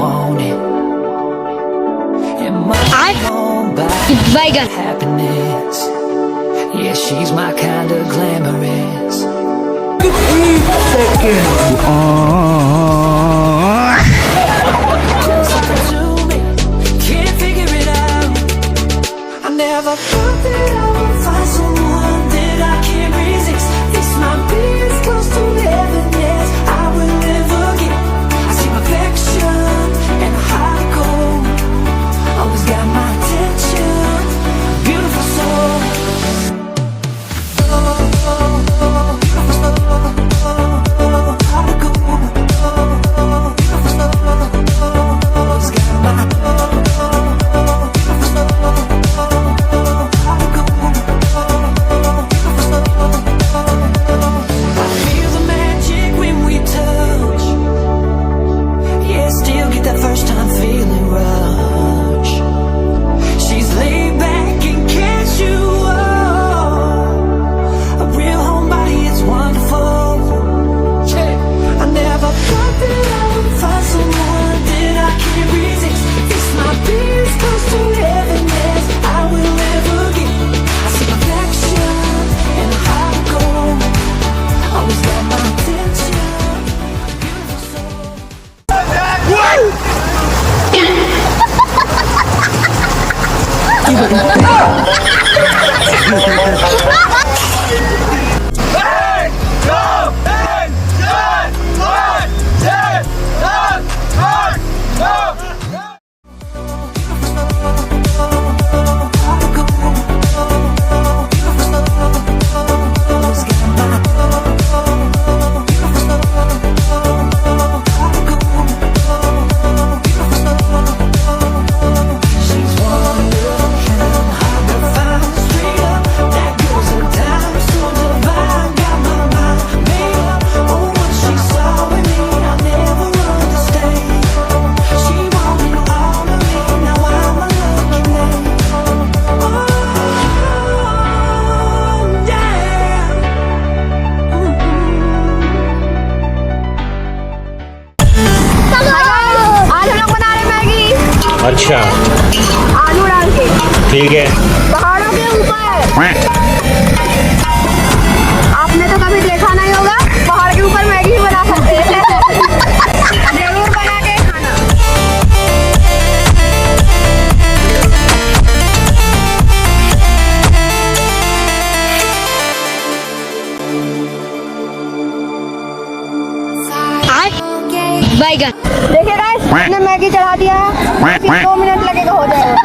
want it. And my own by happiness. Yeah, she's my kind of glamorous. Just to me, can't figure it out. I never thought that I would find someone that I can't resist. This might be as close to heaven as I will ever get. I see perfection and a heart of gold. Always got my attention, beautiful soul. अच्छा आलू डाल के ठीक है। पहाड़ों के ऊपर आपने तो कभी देखा नहीं होगा, पहाड़ के ऊपर मैगी बना सकते हैं। जरूर बना के खाना। बैगन देखिए गाइस, मैंने मैगी चढ़ा दिया है, 2 मिनट लगेगा हो जाएगा।